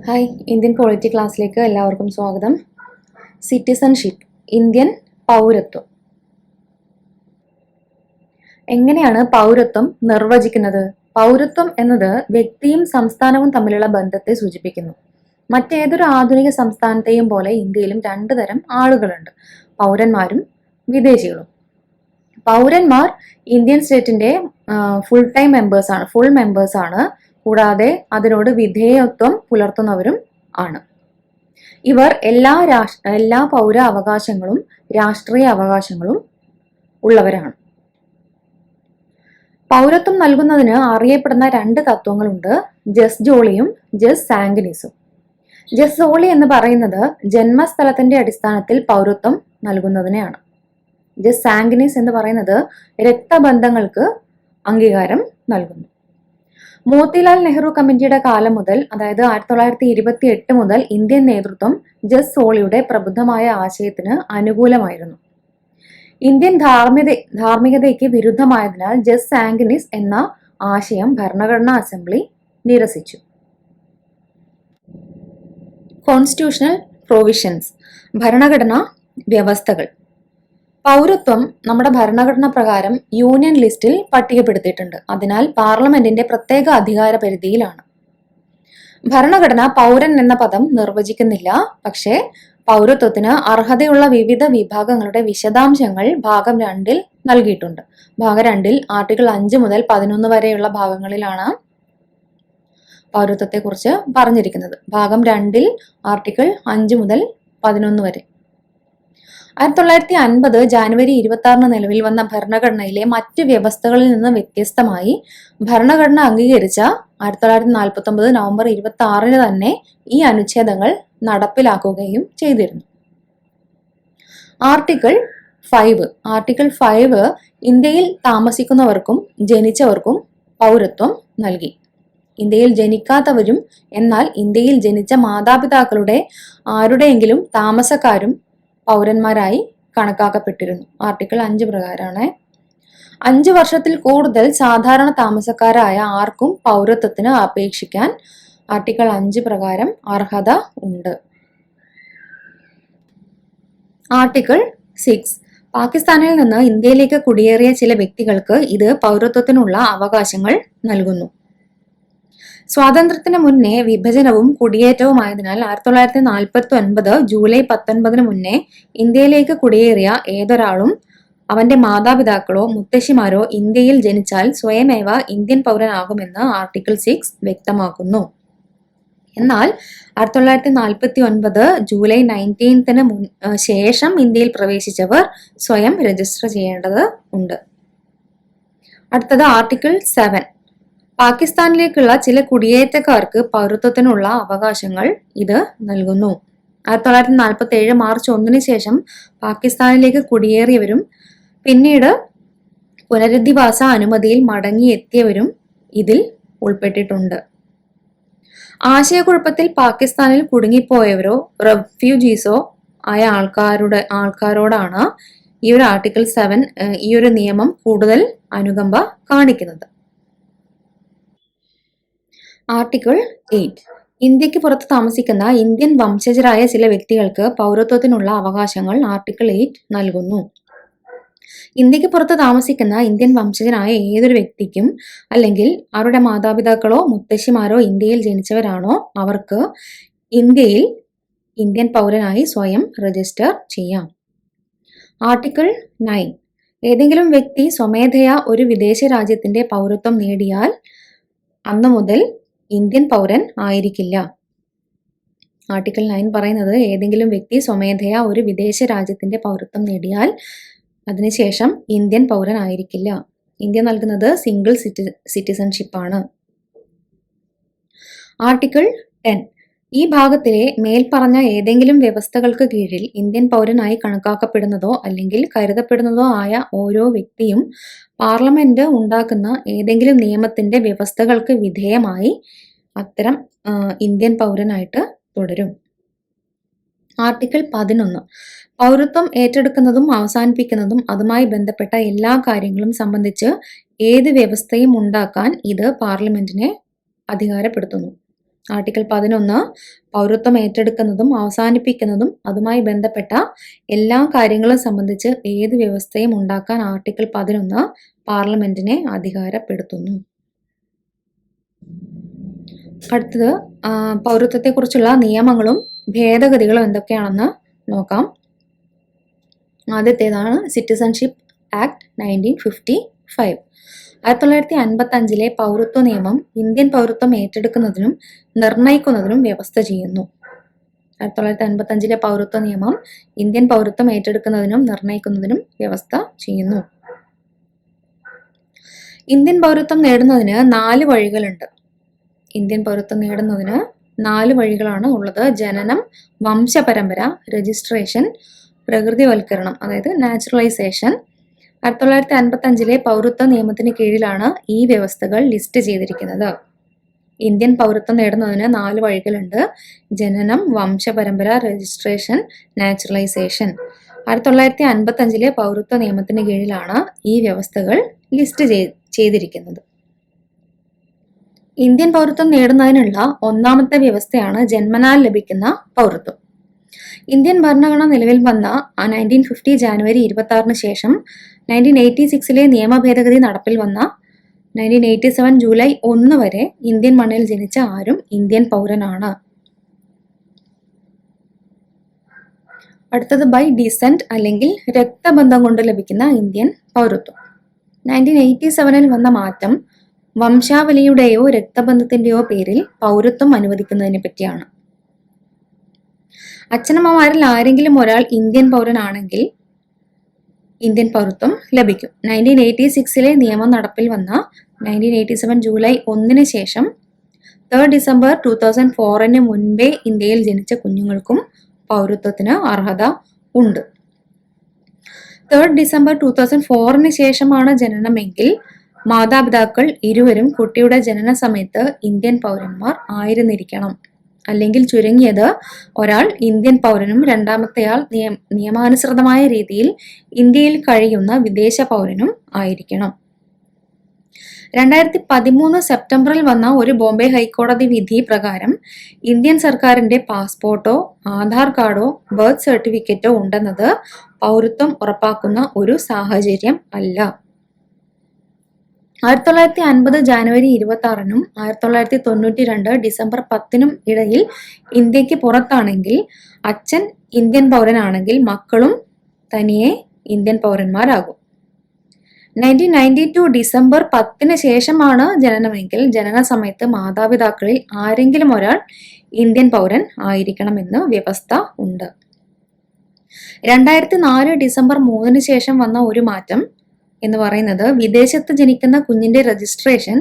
Hi, Indian polity ക്ലാസ്സിലേക്ക് എല്ലാവർക്കും സ്വാഗതം. സിറ്റിസൺഷിപ്പ്, ഇന്ത്യൻ പൗരത്വം. എങ്ങനെയാണ് പൗരത്വം നിർവചിക്കുന്നത്? പൗരത്വം എന്നത് വ്യക്തിയും സംസ്ഥാനവും തമ്മിലുള്ള ബന്ധത്തെ സൂചിപ്പിക്കുന്നു. മറ്റേതൊരു ആധുനിക സംസ്ഥാനത്തെയും പോലെ ഇന്ത്യയിലും രണ്ടു തരം ആളുകളുണ്ട്: പൗരന്മാരും വിദേശികളും. പൗരന്മാർ ഇന്ത്യൻ സ്റ്റേറ്റിന്റെ ഫുൾ മെമ്പേഴ്സ് ആണ്. കൂടാതെ അതിനോട് വിധേയത്വം പുലർത്തുന്നവരും ആണ്. ഇവർ എല്ലാ പൗര അവകാശങ്ങളും രാഷ്ട്രീയ അവകാശങ്ങളും ഉള്ളവരാണ്. പൗരത്വം നൽകുന്നതിന് അറിയപ്പെടുന്ന രണ്ട് തത്വങ്ങളുണ്ട്: ജസ് ജോളിയും ജസ് സാംഗിനിസും. ജസ് ജോളി എന്ന് പറയുന്നത് ജന്മസ്ഥലത്തിന്റെ അടിസ്ഥാനത്തിൽ പൗരത്വം നൽകുന്നതിനെയാണ്. ജസ് സാംഗിനിസ് എന്ന് പറയുന്നത് രക്തബന്ധങ്ങൾക്ക് അംഗീകാരം നൽകുന്നു. മോത്തിലാൽ നെഹ്റു കമ്മിറ്റിയുടെ കാലം മുതൽ, അതായത് 1928 മുതൽ ഇന്ത്യൻ നേതൃത്വം ജസ് സോളിയുടെ പ്രബുദ്ധമായ ആശയത്തിന് അനുകൂലമായിരുന്നു. ഇന്ത്യൻ ധാർമ്മികതയ്ക്ക് വിരുദ്ധമായതിനാൽ ജസ് സാംഗിനിസ് എന്ന ആശയം ഭരണഘടനാ അസംബ്ലി നിരസിച്ചു. കോൺസ്റ്റിറ്റ്യൂഷണൽ പ്രൊവിഷൻസ്, ഭരണഘടനാ വ്യവസ്ഥകൾ. പൗരത്വം നമ്മുടെ ഭരണഘടന പ്രകാരം യൂണിയൻ ലിസ്റ്റിൽ പട്ടികപ്പെടുത്തിയിട്ടുണ്ട്. അതിനാൽ പാർലമെന്റിന്റെ പ്രത്യേക അധികാര പരിധിയിലാണ്. ഭരണഘടന പൗരൻ എന്ന പദം നിർവചിക്കുന്നില്ല. പക്ഷേ പൗരത്വത്തിന് അർഹതയുള്ള വിവിധ വിഭാഗങ്ങളുടെ വിശദാംശങ്ങൾ ഭാഗം 2 നൽകിയിട്ടുണ്ട്. ഭാഗം 2 ആർട്ടിക്കിൾ 5 മുതൽ 11 വരെയുള്ള ഭാഗങ്ങളിലാണ് പൗരത്വത്തെക്കുറിച്ച് പറഞ്ഞിരിക്കുന്നത്. ഭാഗം 2 ആർട്ടിക്കിൾ 5 മുതൽ 11 വരെ. 1950 ജാനുവരി 26 നിലവിൽ വന്ന ഭരണഘടനയിലെ മറ്റ് വ്യവസ്ഥകളിൽ നിന്ന് വ്യത്യസ്തമായി ഭരണഘടന അംഗീകരിച്ച 1949 നവംബർ 26 തന്നെ ഈ അനുച്ഛേദങ്ങൾ നടപ്പിലാക്കുകയും ചെയ്തിരുന്നു. ആർട്ടിക്കിൾ 5 ഇന്ത്യയിൽ താമസിക്കുന്നവർക്കും ജനിച്ചവർക്കും പൗരത്വം നൽകി. ഇന്ത്യയിൽ ജനിക്കാത്തവരും എന്നാൽ ഇന്ത്യയിൽ ജനിച്ച മാതാപിതാക്കളുടെ ആരുടെയെങ്കിലും താമസക്കാരും പൗരന്മാരായി കണക്കാക്കപ്പെട്ടിരുന്നു. ആർട്ടിക്കിൾ 5 പ്രകാരമാണ്. 5 വർഷത്തിൽ കൂടുതൽ സാധാരണ താമസക്കാരായ ആർക്കും പൗരത്വത്തിന് അപേക്ഷിക്കാൻ ആർട്ടിക്കിൾ 5 പ്രകാരം അർഹത ഉണ്ട്. ആർട്ടിക്കിൾ 6 പാകിസ്ഥാനിൽ നിന്ന് ഇന്ത്യയിലേക്ക് കുടിയേറിയ ചില വ്യക്തികൾക്ക് ഇത് പൗരത്വത്തിനുള്ള അവകാശങ്ങൾ നൽകുന്നു. സ്വാതന്ത്ര്യത്തിന് മുന്നേ വിഭജനവും കുടിയേറ്റവുമായതിനാൽ 1949 ജൂലൈ 19 മുന്നേ ഇന്ത്യയിലേക്ക് കുടിയേറിയ ഏതൊരാളും അവന്റെ മാതാപിതാക്കളോ മുത്തശ്ശിമാരോ ഇന്ത്യയിൽ ജനിച്ചാൽ സ്വയമേവ ഇന്ത്യൻ പൗരനാകുമെന്ന് ആർട്ടിക്കിൾ 6 വ്യക്തമാക്കുന്നു. എന്നാൽ 1949 ജൂലൈ 19 ശേഷം ഇന്ത്യയിൽ പ്രവേശിച്ചവർ സ്വയം രജിസ്റ്റർ ചെയ്യേണ്ടത് ഉണ്ട്. അടുത്തത് ആർട്ടിക്കിൾ 7 പാകിസ്ഥാനിലേക്കുള്ള ചില കുടിയേറ്റക്കാർക്ക് പൗരത്വത്തിനുള്ള അവകാശങ്ങൾ ഇത് നൽകുന്നു. 1947 മാർച്ച് 1 ശേഷം പാകിസ്ഥാനിലേക്ക് കുടിയേറിയവരും പിന്നീട് പുനരധിവാസ അനുമതിയിൽ മടങ്ങിയെത്തിയവരും ഇതിൽ ഉൾപ്പെട്ടിട്ടുണ്ട്. ആശയക്കുഴപ്പത്തിൽ പാകിസ്ഥാനിൽ കുടുങ്ങിപ്പോയവരോ റെഫ്യൂജീസോ ആയ ആൾക്കാരോടാണ് ഈ ഒരു ആർട്ടിക്കിൾ 7 ഈ ഒരു നിയമം കൂടുതൽ അനുകമ്പ കാണിക്കുന്നത്. ആർട്ടിക്കിൾ 8 ഇന്ത്യക്ക് പുറത്ത് താമസിക്കുന്ന ഇന്ത്യൻ വംശജരായ ചില വ്യക്തികൾക്ക് പൗരത്വത്തിനുള്ള അവകാശങ്ങൾ ആർട്ടിക്കിൾ 8 നൽകുന്നു. ഇന്ത്യക്ക് പുറത്ത് താമസിക്കുന്ന ഇന്ത്യൻ വംശജനായ ഏതൊരു വ്യക്തിക്കും അല്ലെങ്കിൽ അവരുടെ മാതാപിതാക്കളോ മുത്തശ്ശിമാരോ ഇന്ത്യയിൽ ജനിച്ചവരാണോ അവർക്ക് ഇന്ത്യയിൽ ഇന്ത്യൻ പൗരനായി സ്വയം രജിസ്റ്റർ ചെയ്യാം. ആർട്ടിക്കിൾ 9 ഏതെങ്കിലും വ്യക്തി സ്വമേധയാ ഒരു വിദേശ രാജ്യത്തിന്റെ പൗരത്വം നേടിയാൽ അന്നു മുതൽ ഇന്ത്യൻ പൗരൻ ആയിരിക്കില്ല. ആർട്ടിക്കിൾ 9 പറയുന്നത് ഏതെങ്കിലും വ്യക്തി സ്വമേധയാ ഒരു വിദേശ രാജ്യത്തിന്റെ പൗരത്വം നേടിയാൽ അതിനുശേഷം ഇന്ത്യൻ പൗരൻ ആയിരിക്കില്ല. ഇന്ത്യ നൽകുന്നത് സിംഗിൾ സിറ്റിസൺഷിപ്പാണ്. ആർട്ടിക്കിൾ 10 ഈ ഭാഗത്തിലെ മേൽപ്പറഞ്ഞ ഏതെങ്കിലും വ്യവസ്ഥകൾക്ക് കീഴിൽ ഇന്ത്യൻ പൗരനായി കണക്കാക്കപ്പെടുന്നതോ അല്ലെങ്കിൽ കരുതപ്പെടുന്നതോ ആയ ഓരോ വ്യക്തിയും പാർലമെന്റ് ഉണ്ടാക്കുന്ന ഏതെങ്കിലും നിയമത്തിന്റെ വ്യവസ്ഥകൾക്ക് വിധേയമായി അത്തരം ഇന്ത്യൻ പൗരനായിട്ട് തുടരും. ആർട്ടിക്കിൾ 11 പൗരത്വം ഏറ്റെടുക്കുന്നതും അവസാനിപ്പിക്കുന്നതും അതുമായി ബന്ധപ്പെട്ട എല്ലാ കാര്യങ്ങളും സംബന്ധിച്ച് ഏത് വ്യവസ്ഥയും ഉണ്ടാക്കാൻ ഇത് പാർലമെന്റിനെ അധികാരപ്പെടുത്തുന്നു. ആർട്ടിക്കിൾ 11 പൗരത്വം ഏറ്റെടുക്കുന്നതും അവസാനിപ്പിക്കുന്നതും അതുമായി ബന്ധപ്പെട്ട എല്ലാ കാര്യങ്ങളും സംബന്ധിച്ച് ഏത് വ്യവസ്ഥയും ഉണ്ടാക്കാൻ ആർട്ടിക്കിൾ 11 പാർലമെന്റിനെ അധികാരപ്പെടുത്തുന്നു. അടുത്തത് പൗരത്വത്തെക്കുറിച്ചുള്ള നിയമങ്ങളും ഭേദഗതികളും എന്തൊക്കെയാണെന്ന് നോക്കാം. ആദ്യത്തേതാണ് സിറ്റിസൺഷിപ്പ് ആക്ട് 1955. 1955 പൗരത്വ നിയമം ഇന്ത്യൻ പൗരത്വം ഏറ്റെടുക്കുന്നതിനും നിർണയിക്കുന്നതിനും വ്യവസ്ഥ ചെയ്യുന്നു. 1955 പൗരത്വ നിയമം ഇന്ത്യൻ പൗരത്വം ഏറ്റെടുക്കുന്നതിനും നിർണയിക്കുന്നതിനും വ്യവസ്ഥ ചെയ്യുന്നു. ഇന്ത്യൻ പൗരത്വം നേടുന്നതിന് 4 വഴികളുണ്ട്. ഇന്ത്യൻ പൗരത്വം നേടുന്നതിന് 4 വഴികളാണ് ഉള്ളത്. ജനനം, വംശപരമ്പര, രജിസ്ട്രേഷൻ, പ്രകൃതിവൽക്കരണം അതായത് നാച്ചുറലൈസേഷൻ. 1955 പൗരത്വ നിയമത്തിന് കീഴിലാണ് ഈ വ്യവസ്ഥകൾ ലിസ്റ്റ് ചെയ്തിരിക്കുന്നത്. ഇന്ത്യൻ പൗരത്വം നേടുന്നതിന് 4 വഴികളുണ്ട്. ജനനം, വംശപരമ്പര, രജിസ്ട്രേഷൻ, നാച്ചുറലൈസേഷൻ. 1955 പൗരത്വ നിയമത്തിന് കീഴിലാണ് ഈ വ്യവസ്ഥകൾ ലിസ്റ്റ് ചെയ്തിരിക്കുന്നത്. ഇന്ത്യൻ പൗരത്വം നേടുന്നതിനുള്ള ഒന്നാമത്തെ വ്യവസ്ഥയാണ് ജന്മനാൽ ലഭിക്കുന്ന പൗരത്വം. ഇന്ത്യൻ ഭരണഘടന നിലവിൽ വന്ന 1950 ജാനുവരി 26 ശേഷം 1986 നിയമ ഭേദഗതി നടപ്പിൽ വന്ന 1987 ജൂലൈ 1 വരെ ഇന്ത്യൻ മണ്ണിൽ ജനിച്ച ആരും ഇന്ത്യൻ പൗരനാണ്. അടുത്തത് ബൈ ഡിസെന്റ് അല്ലെങ്കിൽ രക്തബന്ധം കൊണ്ട് ലഭിക്കുന്ന ഇന്ത്യൻ പൗരത്വം. 1987 വന്ന മാറ്റം വംശാവലിയുടെയോ രക്തബന്ധത്തിന്റെയോ പേരിൽ പൗരത്വം അനുവദിക്കുന്നതിനെ പറ്റിയാണ്. അച്ഛനമ്മമാരിൽ ആരെങ്കിലും ഒരാൾ ഇന്ത്യൻ പൗരനാണെങ്കിൽ ഇന്ത്യൻ പൗരത്വം ലഭിക്കും. 1986 നിയമം നടപ്പിൽ വന്ന 1987 ജൂലൈ 1 ശേഷം 3 ഡിസംബർ 2004 മുൻപേ ഇന്ത്യയിൽ ജനിച്ച കുഞ്ഞുങ്ങൾക്കും പൗരത്വത്തിന് അർഹത ഉണ്ട്. 3 ഡിസംബർ 2004 ശേഷമാണ് ജനനമെങ്കിൽ മാതാപിതാക്കൾ ഇരുവരും കുട്ടിയുടെ ജനന സമയത്ത് ഇന്ത്യൻ പൗരന്മാർ ആയിരുന്നിരിക്കണം. അല്ലെങ്കിൽ ചുരുങ്ങിയത് ഒരാൾ ഇന്ത്യൻ പൗരനും രണ്ടാമത്തെയാൾ നിയമാനുസൃതമായ രീതിയിൽ ഇന്ത്യയിൽ കഴിയുന്ന വിദേശ പൗരനും ആയിരിക്കണം. 2013 സെപ്റ്റംബറിൽ വന്ന ഒരു ബോംബെ ഹൈക്കോടതി വിധി പ്രകാരം ഇന്ത്യൻ സർക്കാരിന്റെ പാസ്പോർട്ടോ ആധാർ കാർഡോ ബർത്ത് സർട്ടിഫിക്കറ്റോ ഉണ്ടെന്നത് പൗരത്വം ഉറപ്പാക്കുന്ന ഒരു സാഹചര്യം അല്ല. 1950 ജാനുവരി 26 1992 ഡിസംബർ 10 ഇടയിൽ ഇന്ത്യക്ക് പുറത്താണെങ്കിൽ അച്ഛൻ ഇന്ത്യൻ പൗരനാണെങ്കിൽ മക്കളും തനിയെ ഇന്ത്യൻ പൗരന്മാരാകും. 1992 ഡിസംബർ 10 ശേഷമാണ് ജനനമെങ്കിൽ ജനന സമയത്ത് മാതാപിതാക്കളിൽ ആരെങ്കിലും ഒരാൾ ഇന്ത്യൻ പൗരൻ ആയിരിക്കണമെന്ന് വ്യവസ്ഥ ഉണ്ട്. 2004 ഡിസംബർ 3 ശേഷം വന്ന ഒരു മാറ്റം എന്ന് പറയുന്നത് വിദേശത്ത് ജനിക്കുന്ന കുഞ്ഞിന്റെ രജിസ്ട്രേഷൻ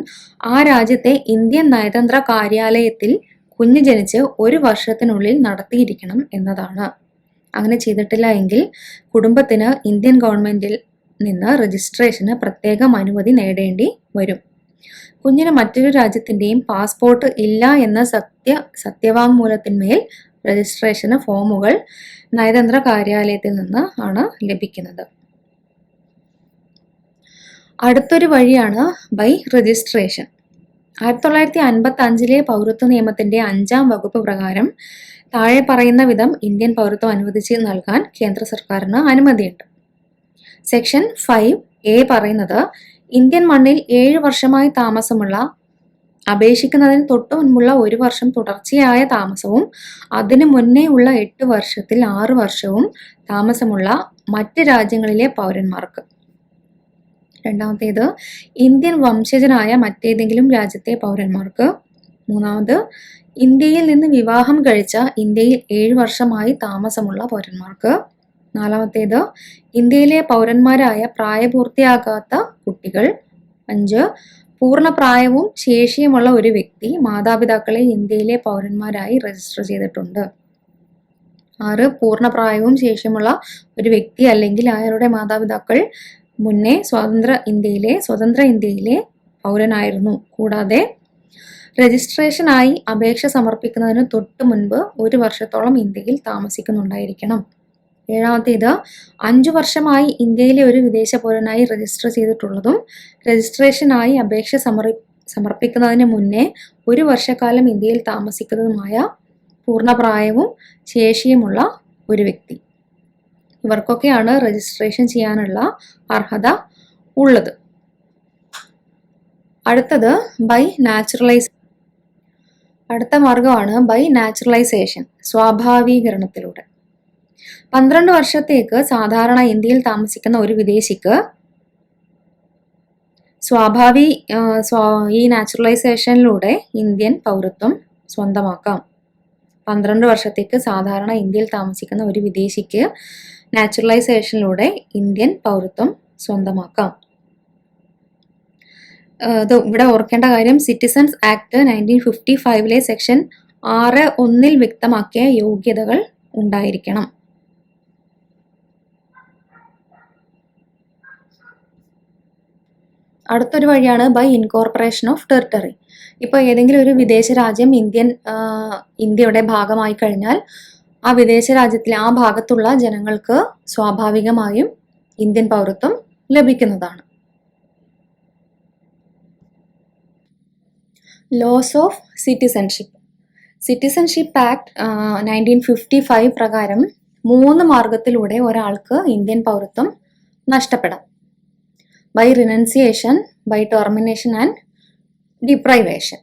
ആ രാജ്യത്തെ ഇന്ത്യൻ നയതന്ത്ര കാര്യാലയത്തിൽ കുഞ്ഞ് ജനിച്ച് 1 വർഷത്തിനുള്ളിൽ നടത്തിയിരിക്കണം എന്നതാണ്. അങ്ങനെ ചെയ്തിട്ടില്ല എങ്കിൽ കുടുംബത്തിന് ഇന്ത്യൻ ഗവൺമെന്റിൽ നിന്ന് രജിസ്ട്രേഷന് പ്രത്യേകം അനുമതി നേടേണ്ടി വരും. കുഞ്ഞിന് മറ്റൊരു രാജ്യത്തിന്റെയും പാസ്പോർട്ട് ഇല്ല എന്ന സത്യവാങ്മൂലത്തിന്മേൽ രജിസ്ട്രേഷന് ഫോമുകൾ നയതന്ത്ര കാര്യാലയത്തിൽ നിന്ന് ആണ് ലഭിക്കുന്നത്. അടുത്തൊരു വഴിയാണ് ബൈ രജിസ്ട്രേഷൻ. 1955 പൗരത്വ നിയമത്തിന്റെ 5-ാം വകുപ്പ് പ്രകാരം താഴെ പറയുന്ന വിധം ഇന്ത്യൻ പൗരത്വം അനുവദിച്ച് നൽകാൻ കേന്ദ്ര സർക്കാരിന് അനുമതിയുണ്ട്. സെക്ഷൻ 5A പറയുന്നത് ഇന്ത്യൻ മണ്ണിൽ 7 വർഷമായി താമസമുള്ള, അപേക്ഷിക്കുന്നതിന് തൊട്ടു മുൻപുള്ള 1 വർഷം തുടർച്ചയായ താമസവും അതിനു മുന്നേ ഉള്ള 8 വർഷത്തിൽ 6 വർഷവും താമസമുള്ള മറ്റ് രാജ്യങ്ങളിലെ പൗരന്മാർക്ക്. രണ്ടാമത്തേത് ഇന്ത്യൻ വംശജനായ മറ്റേതെങ്കിലും രാജ്യത്തെ പൗരന്മാർക്ക്. മൂന്നാമത് ഇന്ത്യയിൽ നിന്ന് വിവാഹം കഴിച്ച ഇന്ത്യയിൽ 7 വർഷമായി താമസമുള്ള പൗരന്മാർക്ക്. നാലാമത്തേത് ഇന്ത്യയിലെ പൗരന്മാരായ പ്രായപൂർത്തിയാകാത്ത കുട്ടികൾ. 5 പൂർണ്ണപ്രായവും ശേഷിയുമുള്ള ഒരു വ്യക്തി മാതാപിതാക്കളെ ഇന്ത്യയിലെ പൗരന്മാരായി രജിസ്റ്റർ ചെയ്തിട്ടുണ്ട്. 6 പൂർണ്ണപ്രായവും ശേഷിയുമുള്ള ഒരു വ്യക്തി അല്ലെങ്കിൽ അയാളുടെ മാതാപിതാക്കൾ മുന്നേ സ്വതന്ത്ര ഇന്ത്യയിലെ പൗരനായിരുന്നു. കൂടാതെ രജിസ്ട്രേഷനായി അപേക്ഷ സമർപ്പിക്കുന്നതിന് തൊട്ട് മുൻപ് 1 വർഷത്തോളം ഇന്ത്യയിൽ താമസിക്കുന്നുണ്ടായിരിക്കണം. 7ാമത്തേത് 5 വർഷമായി ഇന്ത്യയിലെ ഒരു വിദേശ പൗരനായി രജിസ്റ്റർ ചെയ്തിട്ടുള്ളതും രജിസ്ട്രേഷനായി അപേക്ഷ സമർപ്പിക്കുന്നതിന് മുന്നേ 1 വർഷക്കാലം ഇന്ത്യയിൽ താമസിക്കുന്നതുമായ പൂർണ്ണപ്രായവും ശേഷിയുമുള്ള ഒരു വ്യക്തി. ഇവർക്കൊക്കെയാണ് രജിസ്ട്രേഷൻ ചെയ്യാനുള്ള അർഹത ഉള്ളത്. അടുത്തത് അടുത്ത മാർഗമാണ് ബൈ നാച്ചുറലൈസേഷൻ, സ്വാഭാവീകരണത്തിലൂടെ. 12 വർഷത്തേക്ക് സാധാരണ ഇന്ത്യയിൽ താമസിക്കുന്ന ഒരു വിദേശിക്ക് ഈ നാച്ചുറലൈസേഷനിലൂടെ ഇന്ത്യൻ പൗരത്വം സ്വന്തമാക്കാം. 12 വർഷത്തേക്ക് സാധാരണ ഇന്ത്യയിൽ താമസിക്കുന്ന ഒരു വിദേശിക്ക് നാച്ചുറലൈസേഷനിലൂടെ ഇന്ത്യൻ പൗരത്വം സ്വന്തമാക്കാം. ഇവിടെ ഓർക്കേണ്ട കാര്യം, സിറ്റിസൺസ് ആക്ട് 1955 സെക്ഷൻ 6(1) വ്യക്തമാക്കിയ യോഗ്യതകൾ ഉണ്ടായിരിക്കണം. അടുത്തൊരു വഴിയാണ് ബൈ ഇൻകോർപ്പറേഷൻ ഓഫ് ടെറിട്ടറി. ഇപ്പോൾ ഏതെങ്കിലും ഒരു വിദേശ രാജ്യം ഇന്ത്യയുടെ ഭാഗമായി കഴിഞ്ഞാൽ ആ വിദേശ രാജ്യത്തിലെ ആ ഭാഗത്തുള്ള ജനങ്ങൾക്ക് സ്വാഭാവികമായും ഇന്ത്യൻ പൗരത്വം ലഭിക്കുന്നതാണ്. Loss of citizenship. Citizenship act 1955 പ്രകാരം 3 മാർഗത്തിലൂടെ ഒരാൾക്ക് ഇന്ത്യൻ പൗരത്വം നഷ്ടപ്പെടാം. By renunciation, by termination and deprivation.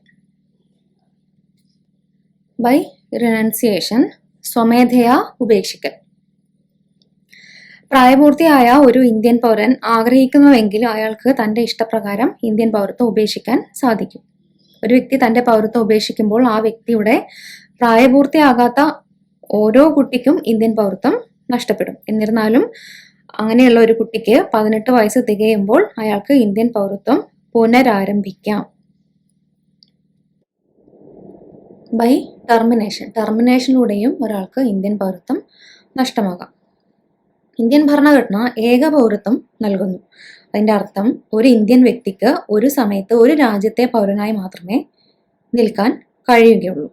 By renunciation, സ്വമേധയാ ഉപേക്ഷിക്കൽ. പ്രായപൂർത്തിയായ ഒരു ഇന്ത്യൻ പൗരൻ ആഗ്രഹിക്കുന്നുവെങ്കിൽ അയാൾക്ക് തന്റെ ഇഷ്ടപ്രകാരം ഇന്ത്യൻ പൗരത്വം ഉപേക്ഷിക്കാൻ സാധിക്കും. ഒരു വ്യക്തി തന്റെ പൗരത്വം ഉപേക്ഷിക്കുമ്പോൾ ആ വ്യക്തിയുടെ പ്രായപൂർത്തിയാകാത്ത ഓരോ കുട്ടിക്കും ഇന്ത്യൻ പൗരത്വം നഷ്ടപ്പെടും. എന്നിരുന്നാലും അങ്ങനെയുള്ള ഒരു കുട്ടിക്ക് 18 വയസ്സ് തികയുമ്പോൾ അയാൾക്ക് ഇന്ത്യൻ പൗരത്വം പുനരാരംഭിക്കാം. ബൈ ടെർമിനേഷൻ, ടെർമിനേഷനിലൂടെയും ഒരാൾക്ക് ഇന്ത്യൻ പൗരത്വം നഷ്ടമാകാം. ഇന്ത്യൻ ഭരണഘടന ഏക പൗരത്വം നൽകുന്നു. അതിൻ്റെ അർത്ഥം ഒരു ഇന്ത്യൻ വ്യക്തിക്ക് ഒരു സമയത്ത് ഒരു രാജ്യത്തെ പൗരനായി മാത്രമേ നിൽക്കാൻ കഴിയുകയുള്ളൂ.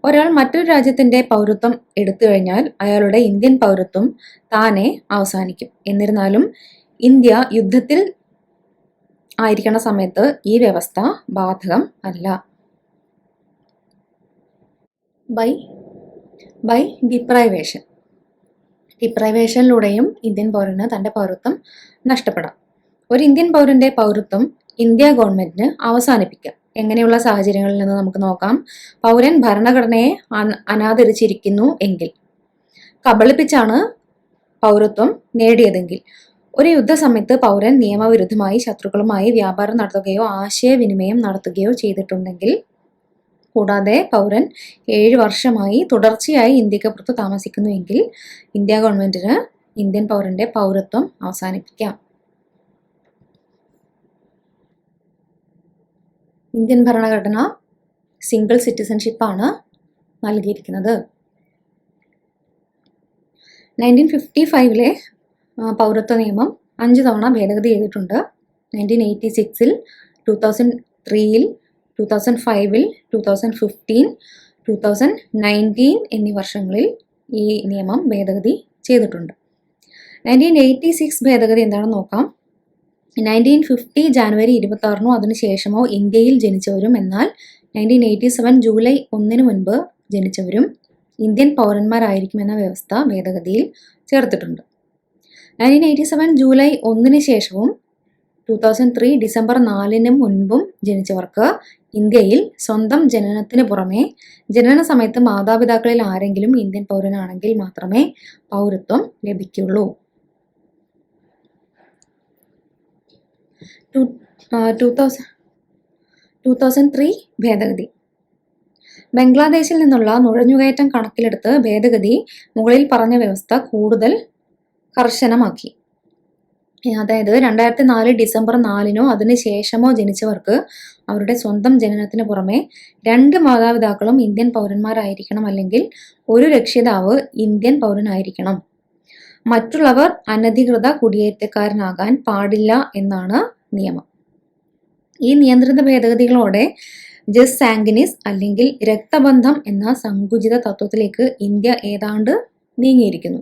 ഒരാൾ മറ്റൊരു രാജ്യത്തിന്റെ പൗരത്വം എടുത്തു കഴിഞ്ഞാൽ അയാളുടെ ഇന്ത്യൻ പൗരത്വം താനെ അവസാനിക്കും. എന്നിരുന്നാലും ഇന്ത്യ യുദ്ധത്തിൽ ആയിരിക്കുന്ന സമയത്ത് ഈ വ്യവസ്ഥ ബാധകം അല്ല. By deprivation. ഡിപ്രൈവേഷനിലൂടെയും ഇന്ത്യൻ പൗരന് തന്റെ പൗരത്വം നഷ്ടപ്പെടാം. ഒരു ഇന്ത്യൻ പൗരന്റെ പൗരത്വം ഇന്ത്യ ഗവൺമെന്റിന് അവസാനിപ്പിക്കാം. എങ്ങനെയുള്ള സാഹചര്യങ്ങളിൽ നിന്ന് നമുക്ക് നോക്കാം. പൗരൻ ഭരണഘടനയെ അനാദരിച്ചിരിക്കുന്നു എങ്കിൽ, കബളിപ്പിച്ചാണ് പൗരത്വം നേടിയതെങ്കിൽ, ഒരു യുദ്ധസമയത്ത് പൗരൻ നിയമവിരുദ്ധമായി ശത്രുക്കളുമായി വ്യാപാരം നടത്തുകയോ ആശയവിനിമയം നടത്തുകയോ ചെയ്തിട്ടുണ്ടെങ്കിൽ, കൂടാതെ പൗരൻ 7 വർഷമായി തുടർച്ചയായി ഇന്ത്യക്ക് പുറത്ത് താമസിക്കുന്നുവെങ്കിൽ ഇന്ത്യ ഗവൺമെന്റിന് ഇന്ത്യൻ പൗരന്റെ പൗരത്വം അവസാനിപ്പിക്കാം. ഇന്ത്യൻ ഭരണഘടന സിംഗിൾ സിറ്റിസൺഷിപ്പാണ് നൽകിയിരിക്കുന്നത്. 1955 പൗരത്വ നിയമം 5 തവണ ഭേദഗതി ചെയ്തിട്ടുണ്ട്. 1986, 2003, 2005, 2015, 2019 എന്നീ വർഷങ്ങളിൽ ഈ നിയമം ഭേദഗതി ചെയ്തിട്ടുണ്ട്. 1986 ഭേദഗതി എന്താണെന്ന് നോക്കാം. 1950 ജാനുവരി 26 അതിനുശേഷമോ ഇന്ത്യയിൽ ജനിച്ചവരും എന്നാൽ 1987 ജൂലൈ 1 മുൻപ് ജനിച്ചവരും ഇന്ത്യൻ പൗരന്മാരായിരിക്കുമെന്ന വ്യവസ്ഥ ഭേദഗതിയിൽ ചേർത്തിട്ടുണ്ട്. 1987 ജൂലൈ 1 ശേഷവും 2003 ഡിസംബർ 4 മുൻപും ജനിച്ചവർക്ക് ഇന്ത്യയിൽ സ്വന്തം ജനനത്തിന് പുറമെ ജനന സമയത്ത് മാതാപിതാക്കളിൽ ആരെങ്കിലും ഇന്ത്യൻ പൗരനാണെങ്കിൽ മാത്രമേ പൗരത്വം ലഭിക്കുള്ളൂ. 2003 ഭേദഗതി. ബംഗ്ലാദേശിൽ നിന്നുള്ള നുഴഞ്ഞുകയറ്റം കണക്കിലെടുത്ത് ഭേദഗതി മുകളിൽ പറഞ്ഞ വ്യവസ്ഥ കൂടുതൽ കർശനമാക്കി. അതായത് 2004 ഡിസംബർ 4 അതിനുശേഷമോ ജനിച്ചവർക്ക് അവരുടെ സ്വന്തം ജനനത്തിന് പുറമെ 2 മാതാപിതാക്കളും ഇന്ത്യൻ പൗരന്മാരായിരിക്കണം, അല്ലെങ്കിൽ ഒരു രക്ഷിതാവ് ഇന്ത്യൻ പൗരനായിരിക്കണം. മറ്റുള്ളവർ അനധികൃത കുടിയേറ്റക്കാരനാകാൻ പാടില്ല എന്നാണ് നിയമം. ഈ നിയന്ത്രിത ഭേദഗതികളോടെ ജസ് സാംഗിനിസ് അല്ലെങ്കിൽ രക്തബന്ധം എന്ന സങ്കുചിത തത്വത്തിലേക്ക് ഇന്ത്യ ഏതാണ്ട് നീങ്ങിയിരിക്കുന്നു.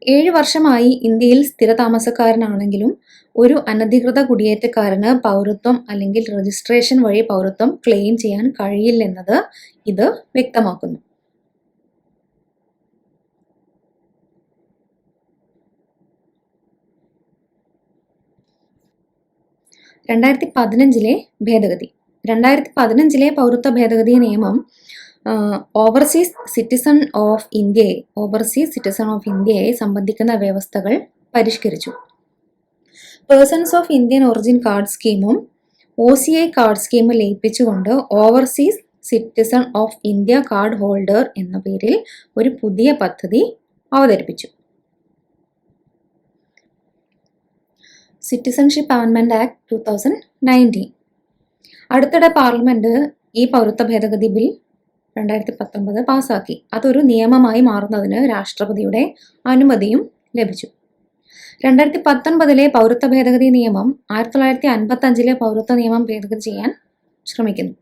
7 വർഷമായി ഇന്ത്യയിൽ സ്ഥിരതാമസക്കാരനാണെങ്കിലും ഒരു അനധികൃത കുടിയേറ്റക്കാരന് പൗരത്വം അല്ലെങ്കിൽ രജിസ്ട്രേഷൻ വഴി പൗരത്വം ക്ലെയിം ചെയ്യാൻ കഴിയില്ലെന്നത് ഇത് വ്യക്തമാക്കുന്നു. 2015 ഭേദഗതി. 2015 പൗരത്വ ഭേദഗതി നിയമം ഓവർസീസ് സിറ്റിസൺ ഓഫ് ഇന്ത്യയെ സംബന്ധിക്കുന്ന വ്യവസ്ഥകൾ പരിഷ്കരിച്ചു. Persons of Indian origin card സ്കീമും OCI കാർഡ് സ്കീമും ലയിപ്പിച്ചുകൊണ്ട് overseas citizen of India card holder എന്ന പേരിൽ ഒരു പുതിയ പദ്ധതി അവതരിപ്പിച്ചു. സിറ്റിസൺഷിപ്പ് അമെൻമെന്റ് ആക്ട് 2019. അടുത്തിടെ പാർലമെന്റ് ഈ പൗരത്വ ഭേദഗതി ബിൽ 2019 പാസാക്കി. അതൊരു നിയമമായി മാറുന്നതിന് രാഷ്ട്രപതിയുടെ അനുമതിയും ലഭിച്ചു. 2019 പൗരത്വ ഭേദഗതി നിയമം 1955 പൗരത്വ നിയമം ഭേദഗതി ചെയ്യാൻ ശ്രമിക്കുന്നു.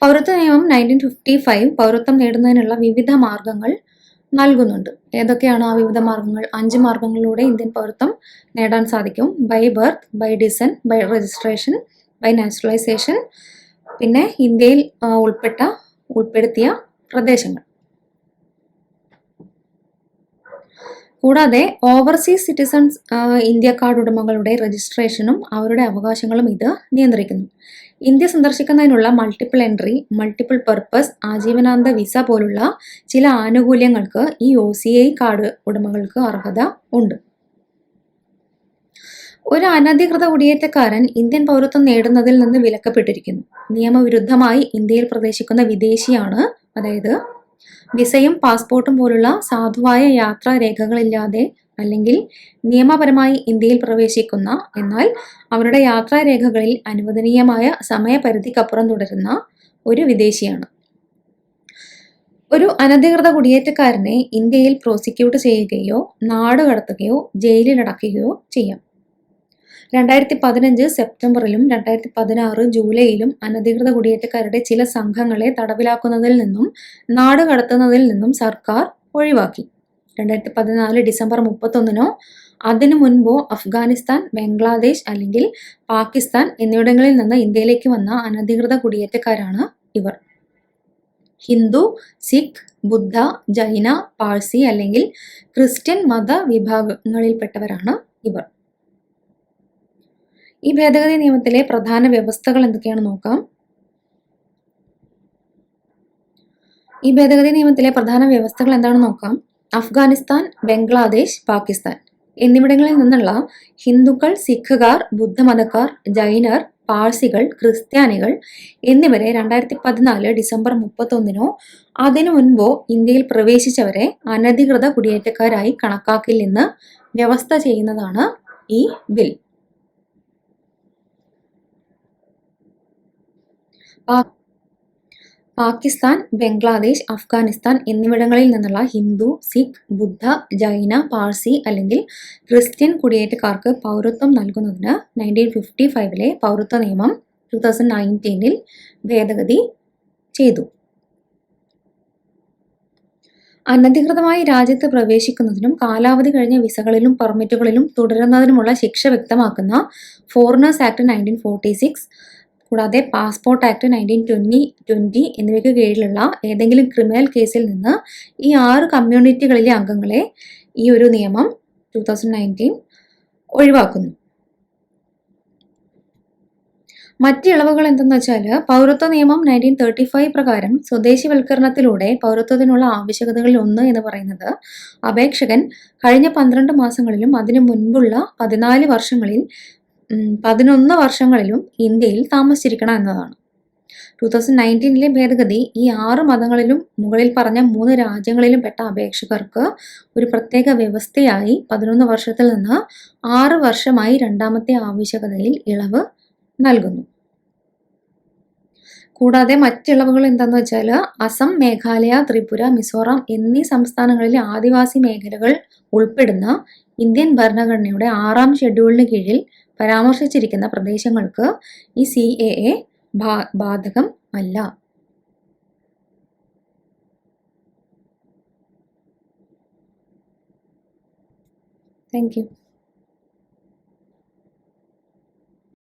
പൗരത്വ നിയമം 1955 പൗരത്വം നേടുന്നതിനുള്ള വിവിധ മാർഗങ്ങൾ നൽകുന്നുണ്ട്. ഏതൊക്കെയാണ് ആ വിവിധ മാർഗങ്ങൾ? 5 മാർഗങ്ങളിലൂടെ ഇന്ത്യൻ പൗരത്വം നേടാൻ സാധിക്കും. By birth, by descent, by registration, by naturalisation, പിന്നെ ഇന്ത്യയിൽ ഉൾപ്പെടുത്തിയ പ്രദേശങ്ങൾ. കൂടാതെ ഓവർസീസ് സിറ്റിസൺസ് ഇന്ത്യ കാർഡ് ഉടമകളുടെ രജിസ്ട്രേഷനും അവരുടെ അവകാശങ്ങളും ഇത് നിയന്ത്രിക്കുന്നു. ഇന്ത്യ സന്ദർശിക്കുന്നതിനുള്ള മൾട്ടിപ്പിൾ എൻട്രി, മൾട്ടിപ്പിൾ പർപ്പസ്, ആജീവനാന്ത വിസ പോലുള്ള ചില ആനുകൂല്യങ്ങൾക്ക് ഈ OCI കാർഡ് ഉടമകൾക്ക് അർഹത ഉണ്ട്. ഒരു അനധികൃത കുടിയേറ്റക്കാരൻ ഇന്ത്യൻ പൗരത്വം നേടുന്നതിൽ നിന്ന് വിലക്കപ്പെട്ടിരിക്കുന്നു. നിയമവിരുദ്ധമായി ഇന്ത്യയിൽ പ്രവേശിക്കുന്ന വിദേശിയാണ്, അതായത് വിസയും പാസ്പോർട്ടും പോലുള്ള സാധുവായ യാത്രാ രേഖകളില്ലാതെ അല്ലെങ്കിൽ നിയമപരമായി ഇന്ത്യയിൽ പ്രവേശിക്കുന്ന എന്നാൽ അവരുടെ യാത്രാരേഖകളിൽ അനുവദനീയമായ സമയപരിധിക്കപ്പുറം തുടരുന്ന ഒരു വിദേശിയാണ്. ഒരു അനധികൃത കുടിയേറ്റക്കാരനെ ഇന്ത്യയിൽ പ്രോസിക്യൂട്ട് ചെയ്യുകയോ നാടുകടത്തുകയോ ജയിലിലടക്കുകയോ ചെയ്യാം. 2015 സെപ്റ്റംബറിലും 2016 ജൂലൈയിലും അനധികൃത കുടിയേറ്റക്കാരുടെ ചില സംഘങ്ങളെ തടവിലാക്കുന്നതിൽ നിന്നും നാടുകടത്തുന്നതിൽ നിന്നും സർക്കാർ ഒഴിവാക്കി. 2014 ഡിസംബർ 31 അതിനു മുൻപോ അഫ്ഗാനിസ്ഥാൻ, ബംഗ്ലാദേശ് അല്ലെങ്കിൽ പാകിസ്ഥാൻ എന്നിവിടങ്ങളിൽ നിന്ന് ഇന്ത്യയിലേക്ക് വന്ന അനധികൃത കുടിയേറ്റക്കാരാണ് ഇവർ. ഹിന്ദു, സിഖ്, ബുദ്ധ, ജൈന, പാഴ്സി അല്ലെങ്കിൽ ക്രിസ്ത്യൻ മത വിഭാഗങ്ങളിൽപ്പെട്ടവരാണ് ഇവർ. ഈ ഭേദഗതി നിയമത്തിലെ പ്രധാന വ്യവസ്ഥകൾ എന്തൊക്കെയാണെന്ന് നോക്കാം. ഈ ഭേദഗതി നിയമത്തിലെ പ്രധാന വ്യവസ്ഥകൾ എന്താണെന്ന് നോക്കാം. അഫ്ഗാനിസ്ഥാൻ, ബംഗ്ലാദേശ്, പാകിസ്ഥാൻ എന്നിവിടങ്ങളിൽ നിന്നുള്ള ഹിന്ദുക്കൾ, സിഖുകാർ, ബുദ്ധമതക്കാർ, ജൈനർ, പാഴ്സികൾ, ക്രിസ്ത്യാനികൾ എന്നിവരെ 2014 ഡിസംബർ 31 അതിനു മുൻപോ ഇന്ത്യയിൽ പ്രവേശിച്ചവരെ അനധികൃത കുടിയേറ്റക്കാരായി കണക്കാക്കില്ലെന്ന് വ്യവസ്ഥ ചെയ്യുന്നതാണ് ഈ ബിൽ. പാകിസ്ഥാൻ, ബംഗ്ലാദേശ്, അഫ്ഗാനിസ്ഥാൻ എന്നിവിടങ്ങളിൽ നിന്നുള്ള ഹിന്ദു, സിഖ്, ബുദ്ധ, ജൈന, പാഴ്സി അല്ലെങ്കിൽ ക്രിസ്ത്യൻ കുടിയേറ്റക്കാർക്ക് പൗരത്വം നൽകുന്നതിന് 1955 പൗരത്വ നിയമം 2019 ഭേദഗതി ചെയ്തു. അനധികൃതമായി രാജ്യത്ത് പ്രവേശിക്കുന്നതിനും കാലാവധി കഴിഞ്ഞ വിസകളിലും പെർമിറ്റുകളിലും തുടരുന്നതിനുമുള്ള ശിക്ഷ വ്യക്തമാക്കുന്ന ഫോറിനേഴ്സ് ആക്ട് 1946, കൂടാതെ പാസ്പോർട്ട് ആക്ട് 1920 എന്നിവയ്ക്ക് കീഴിലുള്ള ഏതെങ്കിലും ക്രിമിനൽ കേസിൽ നിന്ന് ഈ 6 കമ്മ്യൂണിറ്റികളിലെ അംഗങ്ങളെ ഈ ഒരു നിയമം 2019 ഒഴിവാക്കുന്നു. മറ്റ് ഇളവുകൾ എന്തെന്ന് വെച്ചാൽ, പൗരത്വ നിയമം 1935 പ്രകാരം സ്വദേശിവൽക്കരണത്തിലൂടെ പൗരത്വത്തിനുള്ള ആവശ്യകതകളിൽ ഒന്ന് എന്ന് പറയുന്നത് അപേക്ഷകൻ കഴിഞ്ഞ 12 മാസങ്ങളിലും അതിനു മുൻപുള്ള 11 വർഷങ്ങളിലും ഇന്ത്യയിൽ താമസിച്ചിരിക്കണം എന്നതാണ്. 2019 ഭേദഗതി ഈ 6 മതങ്ങളിലും മുകളിൽ പറഞ്ഞ 3 രാജ്യങ്ങളിലും പെട്ട അപേക്ഷകർക്ക് ഒരു പ്രത്യേക വ്യവസ്ഥയായി 11 വർഷത്തിൽ നിന്ന് 6 വർഷമായി രണ്ടാമത്തെ ആവശ്യകതയിൽ ഇളവ് നൽകുന്നു. കൂടാതെ മറ്റിളവുകൾ എന്താണെന്ന് വെച്ചാൽ, അസം, മേഘാലയ, ത്രിപുര, മിസോറാം എന്നീ സംസ്ഥാനങ്ങളിലെ ആദിവാസി മേഖലകൾ ഉൾപ്പെടുന്ന ഇന്ത്യൻ ഭരണഘടനയുടെ 6ാം ഷെഡ്യൂളിന് കീഴിൽ പരാമർശിച്ചിരിക്കുന്ന പ്രദേശങ്ങൾക്ക് ഈ CAA ബാധകം അല്ല. Thank you.